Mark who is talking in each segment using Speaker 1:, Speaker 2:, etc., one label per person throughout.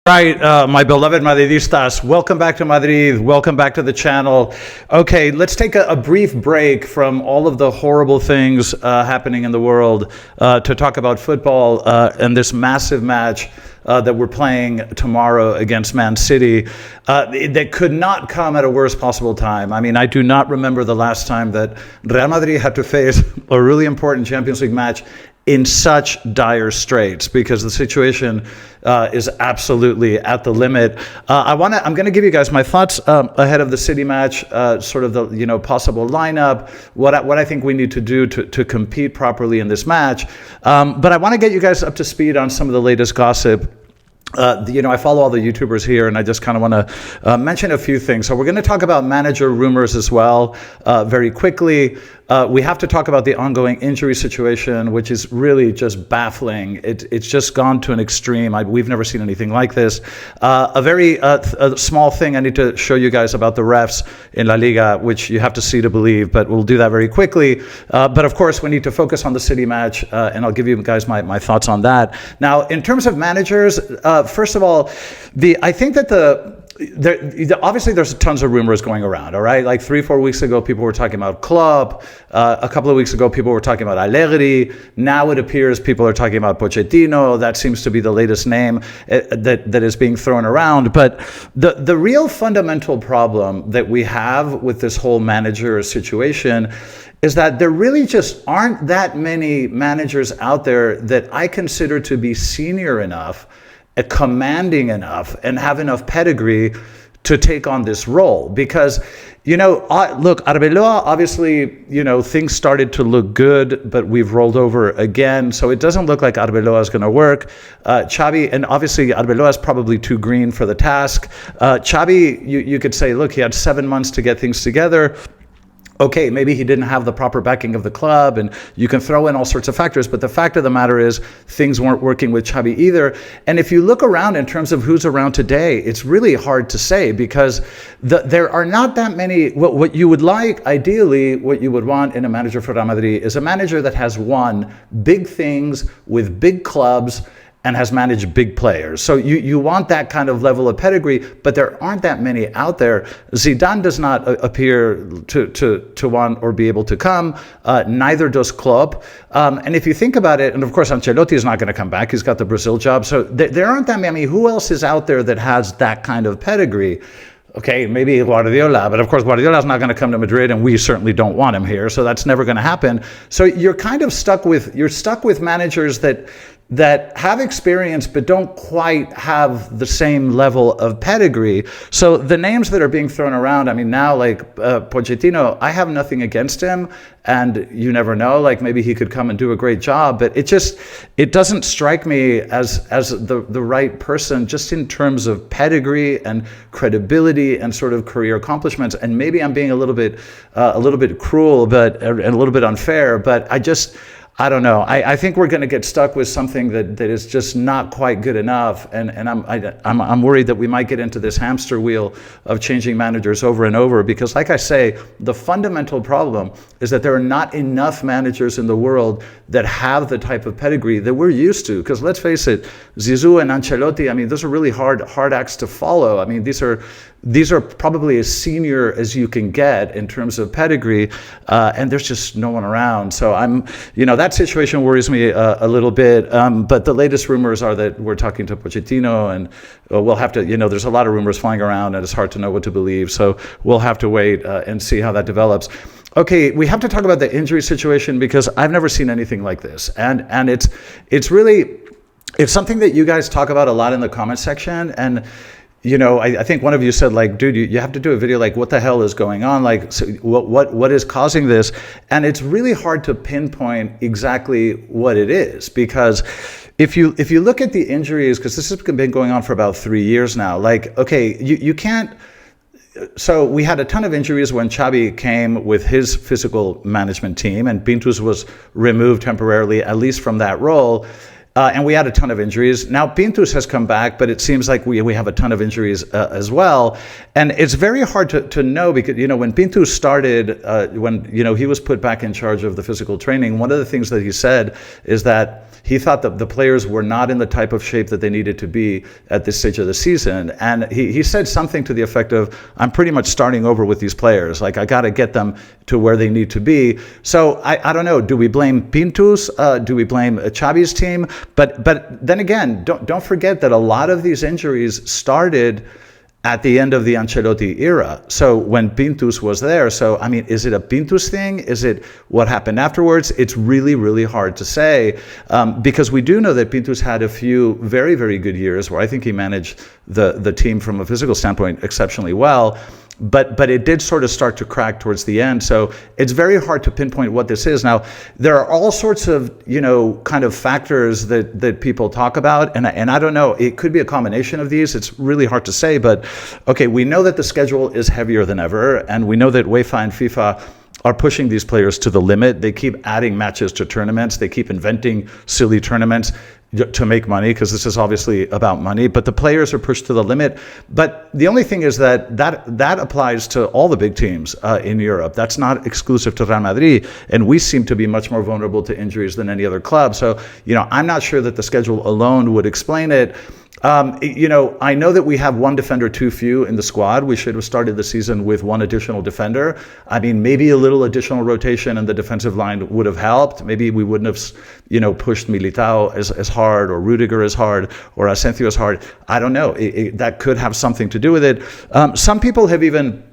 Speaker 1: Right, my beloved Madridistas, welcome back to Madrid, welcome back to the channel. Okay, let's take a brief break from all of the horrible things happening in the world to talk about football and this massive match that we're playing tomorrow against Man City that could not come at a worst possible time. I mean, I do not remember the last time that Real Madrid had to face a really important Champions League match in such dire straits, because the situation is absolutely at the limit. I'm going to give you guys my thoughts ahead of the City match, sort of the possible lineup, what I think we need to do to compete properly in this match. But I want to get you guys up to speed on some of the latest gossip. I follow all the YouTubers here, and I just kind of want to mention a few things. So we're going to talk about manager rumors as well very quickly. We have to talk about the ongoing injury situation, which is really just baffling. It's just gone to an extreme. We've never seen anything like this. A very small thing I need to show you guys about the refs in La Liga, which you have to see to believe, but we'll do that very quickly. But of course, we need to focus on the City match, and I'll give you guys my thoughts on that. Now, in terms of managers, first of all, I think that obviously there's tons of rumors going around, all right? Like 3-4 weeks ago, people were talking about Klopp. A couple of weeks ago, people were talking about Allegri. Now it appears people are talking about Pochettino. That seems to be the latest name that is being thrown around. But the real fundamental problem that we have with this whole manager situation is that there really just aren't that many managers out there that I consider to be senior enough, commanding enough, and have enough pedigree to take on this role. Because, look, Arbeloa, obviously, things started to look good, but we've rolled over again. So it doesn't look like Arbeloa is going to work. Xavi, and obviously Arbeloa is probably too green for the task. Xavi, you could say, look, he had 7 months to get things together. Okay, maybe he didn't have the proper backing of the club, and you can throw in all sorts of factors, but the fact of the matter is things weren't working with Xavi either. And if you look around in terms of who's around today, it's really hard to say, because there are not that many. What you would like, ideally, what you would want in a manager for Real Madrid is a manager that has won big things with big clubs and has managed big players. So you want that kind of level of pedigree, but there aren't that many out there. Zidane does not appear to want or be able to come. Neither does Klopp. And if you think about it, and of course Ancelotti is not going to come back. He's got the Brazil job. So there aren't that many. Who else is out there that has that kind of pedigree? Okay, maybe Guardiola, but of course Guardiola's not going to come to Madrid, and we certainly don't want him here. So that's never going to happen. So you're kind of stuck with managers that have experience but don't quite have the same level of pedigree. So the names that are being thrown around, I mean, now like Pochettino, I have nothing against him, and you never know, like maybe he could come and do a great job, but it doesn't strike me as the right person, just in terms of pedigree and credibility and sort of career accomplishments. And maybe I'm being a little bit cruel, but and a little bit unfair, but I don't know. I think we're going to get stuck with something that is just not quite good enough, and I'm worried that we might get into this hamster wheel of changing managers over and over. Because, like I say, the fundamental problem is that there are not enough managers in the world that have the type of pedigree that we're used to. Because let's face it, Zizou and Ancelotti, I mean, those are really hard acts to follow. I mean, these are probably as senior as you can get in terms of pedigree, and there's just no one around. So that situation worries me a little bit. But the latest rumors are that we're talking to Pochettino, and we'll have to, there's a lot of rumors flying around, and it's hard to know what to believe. So we'll have to wait and see how that develops. Okay, we have to talk about the injury situation, because I've never seen anything like this, and it's really something that you guys talk about a lot in the comment section. And I think one of you said, like, dude, you have to do a video, like, what the hell is going on? Like, so what is causing this? And it's really hard to pinpoint exactly what it is, because if you look at the injuries, because this has been going on for about 3 years now, like, okay, you can't. So we had a ton of injuries when Xavi came with his physical management team, and Pintus was removed temporarily, at least from that role. And we had a ton of injuries. Now Pintus has come back, but it seems like we have a ton of injuries as well. And it's very hard to know because, when Pintus started, when, he was put back in charge of the physical training, one of the things that he said is that he thought that the players were not in the type of shape that they needed to be at this stage of the season. And he said something to the effect of, I'm pretty much starting over with these players. Like, I got to get them to where they need to be. So I don't know. Do we blame Pintus? Do we blame Xavi's team? But then again, don't forget that a lot of these injuries started at the end of the Ancelotti era. So when Pintus was there, is it a Pintus thing? Is it what happened afterwards? It's really, really hard to say because we do know that Pintus had a few very, very good years where I think he managed the team from a physical standpoint exceptionally well. But it did sort of start to crack towards the end. So it's very hard to pinpoint what this is. Now, there are all sorts of, kind of factors that people talk about. And I don't know, it could be a combination of these. It's really hard to say. But, okay, we know that the schedule is heavier than ever. And we know that UEFA and FIFA are pushing these players to the limit. They keep adding matches to tournaments. They keep inventing silly tournaments to make money, because this is obviously about money, but the players are pushed to the limit. But the only thing is that applies to all the big teams in Europe. That's not exclusive to Real Madrid, and we seem to be much more vulnerable to injuries than any other club. So, I'm not sure that the schedule alone would explain it. I know that we have one defender too few in the squad. We should have started the season with one additional defender. I mean, maybe a little additional rotation in the defensive line would have helped. Maybe we wouldn't have, pushed Militao as hard, or Rudiger as hard, or Asensio as hard. I don't know. That could have something to do with it. Some people have even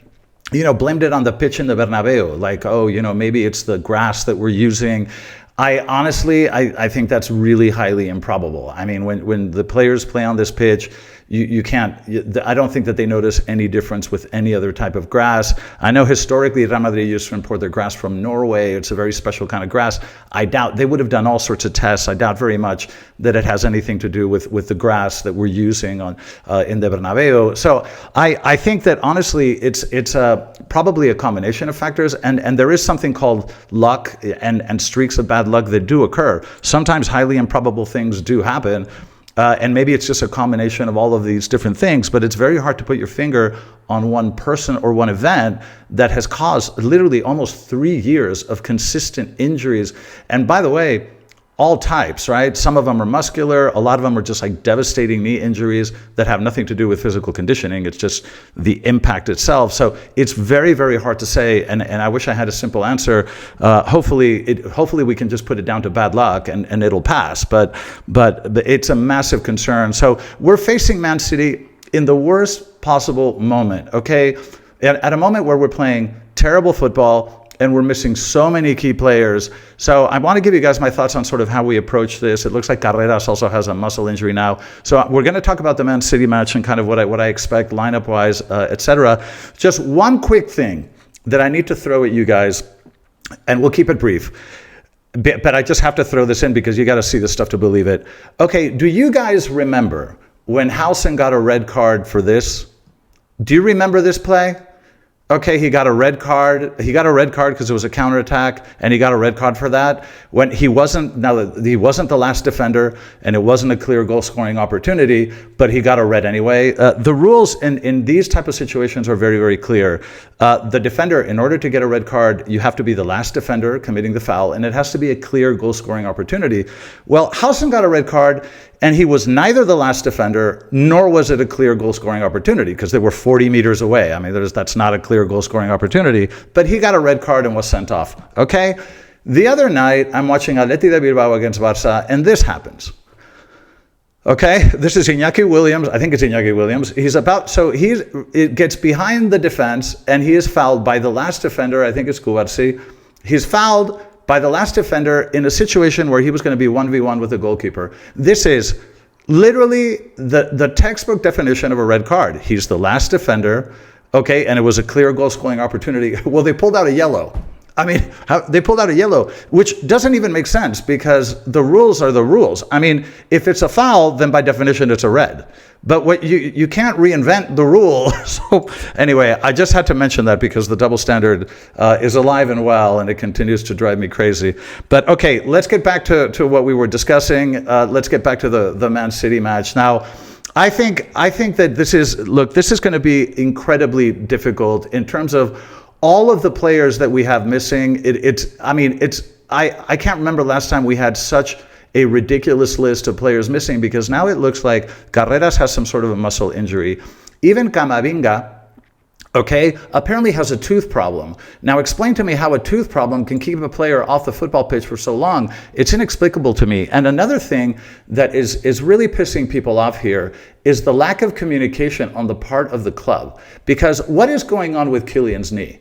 Speaker 1: blamed it on the pitch in the Bernabeu. Like, maybe it's the grass that we're using. I honestly think that's really highly improbable. I mean, when the players play on this pitch, you can't, I don't think that they notice any difference with any other type of grass. I know historically Real Madrid used to import their grass from Norway. It's a very special kind of grass. I doubt they would have done all sorts of tests. I doubt very much that it has anything to do with the grass that we're using in the Bernabeu. So I think that honestly it's probably a combination of factors, and there is something called luck and streaks of bad luck that do occur. Sometimes highly improbable things do happen. And maybe it's just a combination of all of these different things, but it's very hard to put your finger on one person or one event that has caused literally almost 3 years of consistent injuries. And by the way, all types, right? Some of them are muscular. A lot of them are just like devastating knee injuries that have nothing to do with physical conditioning. It's just the impact itself. So it's very, very hard to say. And I wish I had a simple answer. Hopefully we can just put it down to bad luck and it'll pass. But it's a massive concern. So we're facing Man City in the worst possible moment, okay? At a moment where we're playing terrible football, and we're missing so many key players. So I want to give you guys my thoughts on sort of how we approach this. It looks like Carreras also has a muscle injury now. So we're going to talk about the Man City match and kind of what I expect lineup-wise, etc. Just one quick thing that I need to throw at you guys, and we'll keep it brief. But I just have to throw this in because you got to see this stuff to believe it. Okay, do you guys remember when Howson got a red card for this? Do you remember this play? Okay, he got a red card. He got a red card because it was a counterattack, and he got a red card for that. When he wasn't the last defender, and it wasn't a clear goal-scoring opportunity, but he got a red anyway. The rules in these type of situations are very, very clear. The defender, in order to get a red card, you have to be the last defender committing the foul, and it has to be a clear goal-scoring opportunity. Well, Howson got a red card, and he was neither the last defender, nor was it a clear goal-scoring opportunity because they were 40 meters away. I mean, that's not a clear goal-scoring opportunity, but he got a red card and was sent off, okay? The other night, I'm watching Atleti de Bilbao against Barça, and this happens. Okay, this is Iñaki Williams. I think it's Iñaki Williams. It gets behind the defense, and he is fouled by the last defender. I think it's Cubarsí. He's fouled by the last defender in a situation where he was going to be 1v1 with the goalkeeper. This is literally the textbook definition of a red card. He's the last defender, okay, and it was a clear goal-scoring opportunity. Well, they pulled out a yellow. I mean, they pulled out a yellow, which doesn't even make sense because the rules are the rules. I mean, if it's a foul, then by definition it's a red. But what you can't reinvent the rule. So anyway, I just had to mention that because the double standard is alive and well, and it continues to drive me crazy. But okay, let's get back to what we were discussing. Let's get back to the Man City match now. I think that this is going to be incredibly difficult in terms of all of the players that we have missing. I can't remember last time we had such a ridiculous list of players missing, because now it looks like Carreras has some sort of a muscle injury. Even Camavinga, apparently has a tooth problem. Now explain to me how a tooth problem can keep a player off the football pitch for so long. It's inexplicable to me. And another thing that is really pissing people off here is the lack of communication on the part of the club. Because what is going on with Kylian's knee?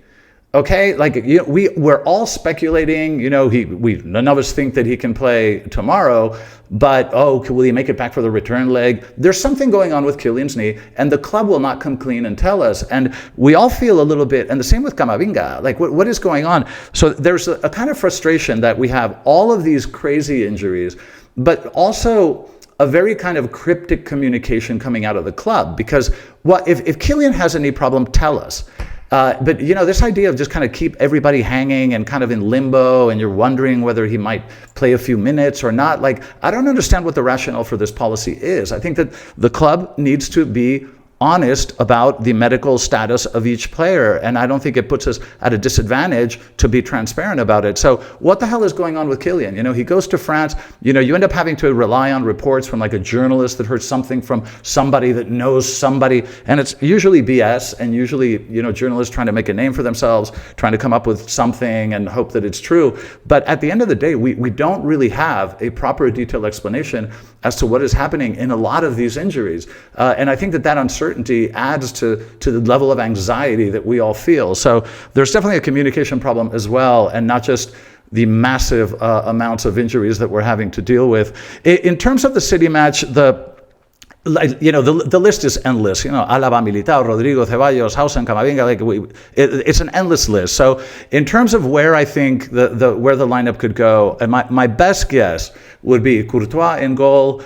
Speaker 1: We're all speculating, none of us think that he can play tomorrow, but will he make it back for the return leg? There's something going on with Kylian's knee, and the club will not come clean and tell us. And we all feel a little bit, and the same with Camavinga, what is going on? So there's a kind of frustration that we have all of these crazy injuries, but also a very kind of cryptic communication coming out of the club. Because if Kylian has a knee problem, tell us. But this idea of just kind of keep everybody hanging and kind of in limbo, and you're wondering whether he might play a few minutes or not. I don't understand what the rationale for this policy is. I think that the club needs to be honest about the medical status of each player, and I don't think it puts us at a disadvantage to be transparent about it. So what the hell is going on with Kylian? He goes to France, you end up having to rely on reports from a journalist that heard something from somebody that knows somebody, and it's usually BS, and usually journalists trying to make a name for themselves, trying to come up with something and hope that it's true. But at the end of the day, we don't really have a proper detailed explanation as to what is happening in a lot of these injuries, and I think that uncertainty adds to the level of anxiety that we all feel. So there's definitely a communication problem as well, and not just the massive amounts of injuries that we're having to deal with. In terms of the City match, the list is endless. Alaba, Militao, Rodrigo, Ceballos, Hausen, Camavinga. It's an endless list. So in terms of where I think where the lineup could go, and my best guess would be Courtois in goal,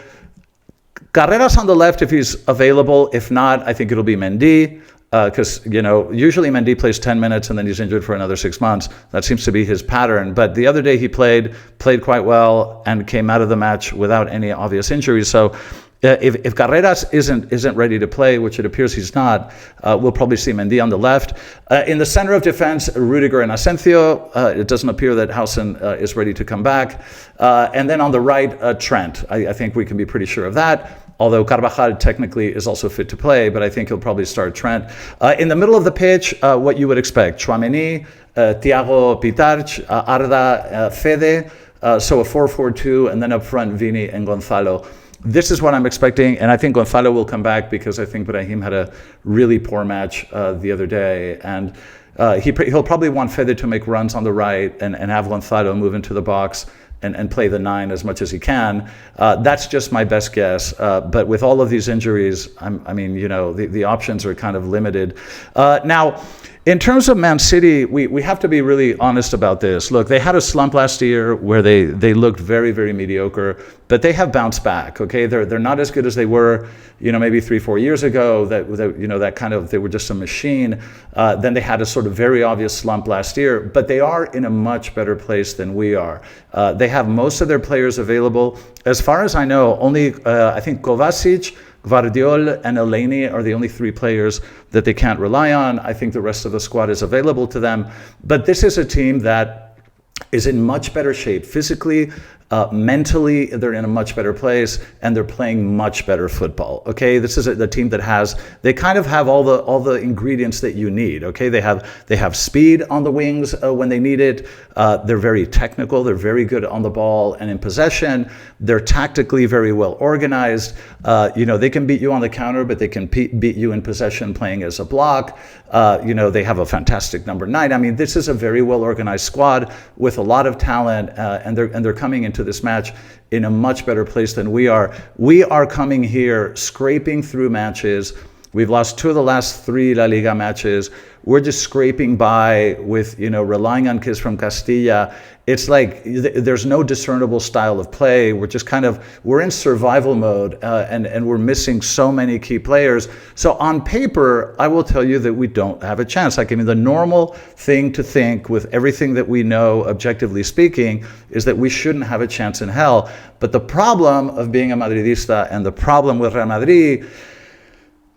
Speaker 1: Carreras on the left if he's available. If not, I think it'll be Mendy, because usually Mendy plays 10 minutes and then he's injured for another 6 months. That seems to be his pattern. But the other day he played quite well and came out of the match without any obvious injuries. So if Carreras isn't ready to play, which it appears he's not, we'll probably see Mendy on the left. In the center of defense, Rudiger and Asensio. It doesn't appear that Hausen is ready to come back. And then on the right, Trent. I think we can be pretty sure of that. Although Carvajal technically is also fit to play, but I think he'll probably start Trent. In the middle of the pitch, what you would expect: Tchouaméni, Thiago Pitarch, Arda, Fede. So a 4-4-2, and then up front, Vini and Gonzalo. This is what I'm expecting, and I think Gonzalo will come back because I think Brahim had a really poor match the other day, and he'll probably want Fede to make runs on the right and have Gonzalo move into the box and play the 9 as much as he can. That's just my best guess. But with all of these injuries, the options are kind of limited. Now, in terms of Man City, we have to be really honest about this. Look, they had a slump last year where they looked very, very mediocre, but they have bounced back. They're not as good as they were, maybe 3-4 years ago. They were just a machine. Then they had a sort of very obvious slump last year, but they are in a much better place than we are. They have most of their players available. As far as I know, only I think Kovacic, Gvardiol, and Elneny are the only 3 players that they can't rely on. I think the rest of the squad is available to them. But this is a team that is in much better shape physically. Mentally, they're in a much better place, and they're playing much better football. This is the team that they kind of have all the ingredients that you need. They have speed on the wings when they need it. They're very technical. They're very good on the ball and in possession. They're tactically very well organized. They can beat you on the counter, but they can beat you in possession playing as a block. They have a fantastic number 9. This is a very well organized squad with a lot of talent, and they're coming into this match in a much better place than we are. We are coming here scraping through matches We've lost 2 of the last 3 La Liga matches. We're just scraping by with, relying on kids from Castilla. It's like there's no discernible style of play. We're in survival mode, and we're missing so many key players. So on paper, I will tell you that we don't have a chance. The normal thing to think with everything that we know, objectively speaking, is that we shouldn't have a chance in hell. But the problem of being a Madridista and the problem with Real Madrid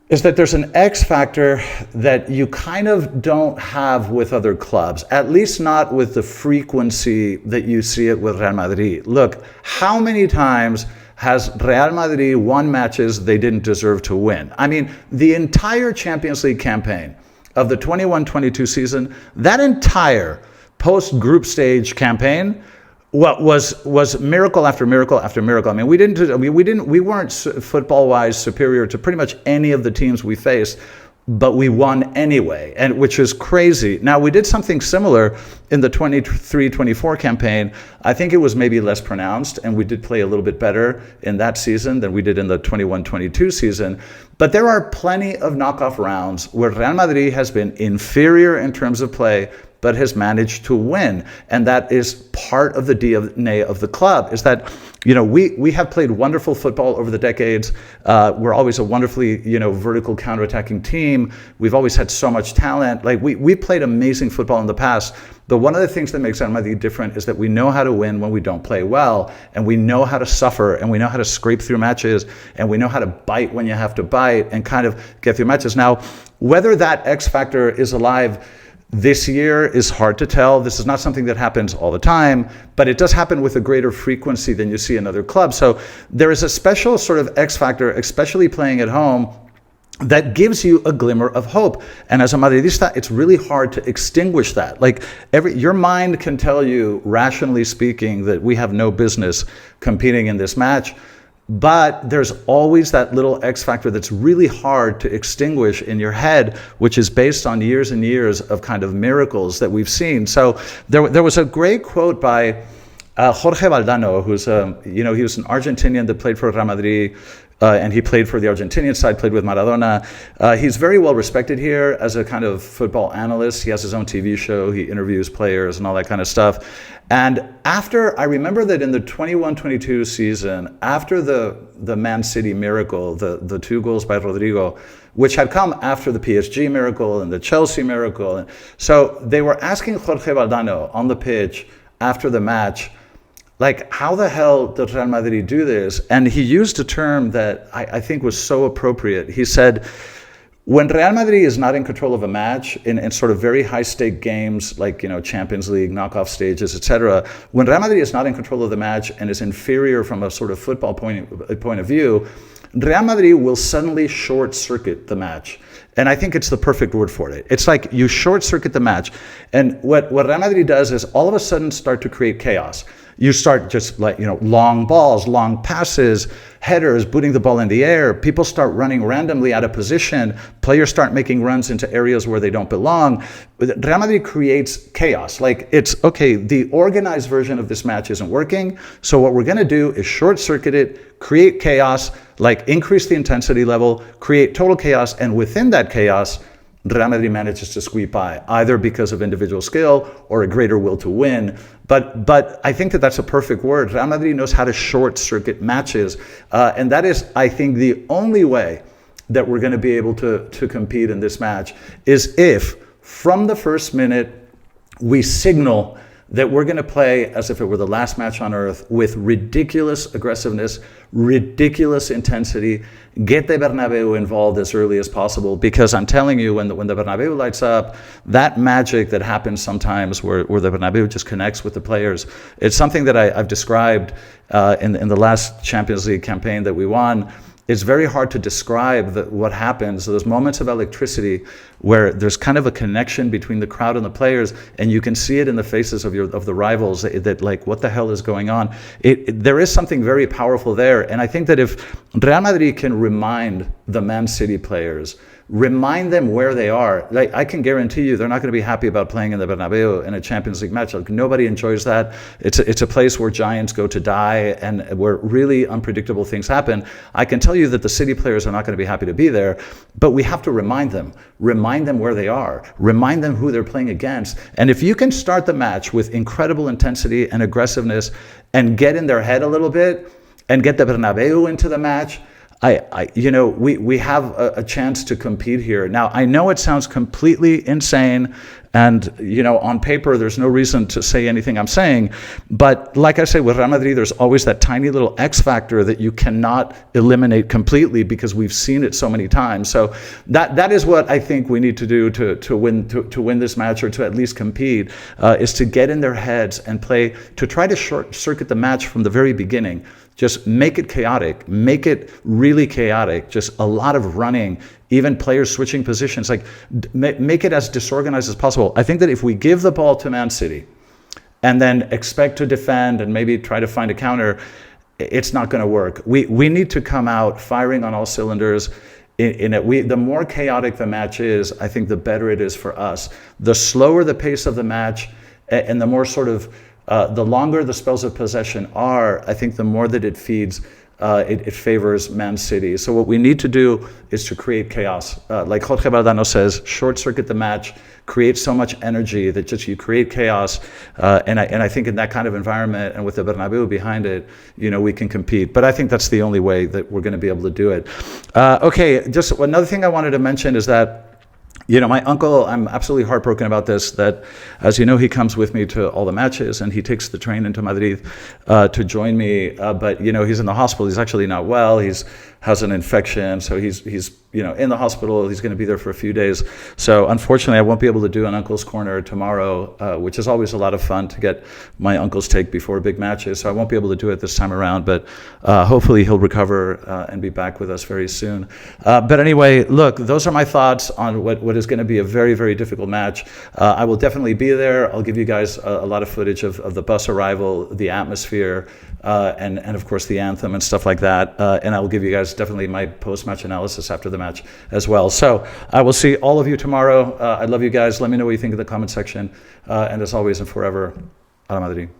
Speaker 1: is that there's an X factor that you kind of don't have with other clubs, at least not with the frequency that you see it with Real Madrid. Look, how many times has Real Madrid won matches they didn't deserve to win? The entire Champions League campaign of the 21-22 season, that entire post-group stage campaign, was miracle after miracle after miracle. We weren't football-wise superior to pretty much any of the teams we faced, but we won anyway, and which is crazy. Now, we did something similar in the 23-24 campaign. I think it was maybe less pronounced, and we did play a little bit better in that season than we did in the 21-22 season. But there are plenty of knockoff rounds where Real Madrid has been inferior in terms of play, but has managed to win. And that is part of the DNA of the club, is that, we have played wonderful football over the decades. We're always a wonderfully, vertical counterattacking team. We've always had so much talent. We played amazing football in the past. But one of the things that makes Real Madrid different is that we know how to win when we don't play well, and we know how to suffer, and we know how to scrape through matches, and we know how to bite when you have to bite and kind of get through matches. Now, whether that X factor is alive this year is hard to tell. This is not something that happens all the time, but it does happen with a greater frequency than you see in other clubs. So there is a special sort of X factor, especially playing at home, that gives you a glimmer of hope. And as a Madridista, it's really hard to extinguish that. Your mind can tell you, rationally speaking, that we have no business competing in this match. But there's always that little X factor that's really hard to extinguish in your head, which is based on years and years of kind of miracles that we've seen. So there was a great quote by Jorge Valdano, who's he was an Argentinian that played for Real Madrid, and he played for the Argentinian side, played with Maradona. He's very well respected here as a kind of football analyst. He has his own TV show. He interviews players and all that kind of stuff. And I remember that in the 21-22 season, after the Man City miracle, the 2 goals by Rodrigo, which had come after the PSG miracle and the Chelsea miracle. And so they were asking Jorge Valdano on the pitch after the match, how the hell did Real Madrid do this? And he used a term that I think was so appropriate. He said, when Real Madrid is not in control of a match in sort of very high-stake games like, Champions League, knockoff stages, etc., when Real Madrid is not in control of the match and is inferior from a sort of football point of view, Real Madrid will suddenly short-circuit the match. And I think it's the perfect word for it. It's like you short-circuit the match. And what Real Madrid does is all of a sudden start to create chaos. You start just long balls, long passes, headers, booting the ball in the air. People start running randomly out of position. Players start making runs into areas where they don't belong. Real Madrid creates chaos. It's, okay, the organized version of this match isn't working. So what we're going to do is short-circuit it, create chaos, increase the intensity level, create total chaos. And within that chaos, Real Madrid manages to squeak by, either because of individual skill or a greater will to win. But I think that's a perfect word. Real Madrid knows how to short-circuit matches. And that is, I think, the only way that we're going to be able to compete in this match is if, from the first minute, we signal that we're going to play as if it were the last match on earth with ridiculous aggressiveness, ridiculous intensity, get the Bernabeu involved as early as possible, because I'm telling you, when the Bernabeu lights up, that magic that happens sometimes where the Bernabeu just connects with the players, it's something that I've described in the last Champions League campaign that we won. It's very hard to describe what happens, those moments of electricity where there's kind of a connection between the crowd and the players, and you can see it in the faces of the rivals that what the hell is going on? There is something very powerful there, and I think that if Real Madrid can remind the Man City players remind them where they are. Like, I can guarantee you they're not going to be happy about playing in the Bernabeu in a Champions League match. Like, nobody enjoys that. It's a place where giants go to die and where really unpredictable things happen. I can tell you that the City players are not going to be happy to be there, but we have to remind them where they are, remind them who they're playing against. And if you can start the match with incredible intensity and aggressiveness and get in their head a little bit and get the Bernabeu into the match, we have a chance to compete here. Now, I know it sounds completely insane, and on paper there's no reason to say anything I'm saying, but like I say, with Real Madrid, there's always that tiny little X factor that you cannot eliminate completely because we've seen it so many times. So that is what I think we need to do to win this match, or to at least compete, is to get in their heads and play, to try to short circuit the match from the very beginning. Just make it chaotic, make it really chaotic, just a lot of running, even players switching positions, like make it as disorganized as possible. I think that if we give the ball to Man City and then expect to defend and maybe try to find a counter, it's not going to work. We need to come out firing on all cylinders. The more chaotic the match is, I think the better it is for us. The slower the pace of the match and the more sort of the longer the spells of possession are, I think the more that it feeds, it favors Man City. So what we need to do is to create chaos. Like Jorge Valdano says, short circuit the match, create so much energy that just you create chaos. And I think in that kind of environment and with the Bernabeu behind it, we can compete. But I think that's the only way that we're going to be able to do it. Okay, just another thing I wanted to mention is that my uncle, I'm absolutely heartbroken about this, that, as you know, he comes with me to all the matches and he takes the train into Madrid to join me. But, he's in the hospital. He's actually not well. He's has an infection. So he's in the hospital. He's going to be there for a few days. So unfortunately, I won't be able to do an Uncle's Corner tomorrow, which is always a lot of fun to get my uncle's take before big matches. So I won't be able to do it this time around, but hopefully he'll recover and be back with us very soon. But anyway, look, those are my thoughts on what is going to be a very, very difficult match. I will definitely be there. I'll give you guys a lot of footage of the bus arrival, the atmosphere, and of course the anthem and stuff like that. And I will give you guys definitely my post-match analysis after the match as well. So I will see all of you tomorrow. I love you guys. Let me know what you think in the comment section. And as always and forever, Real Madrid.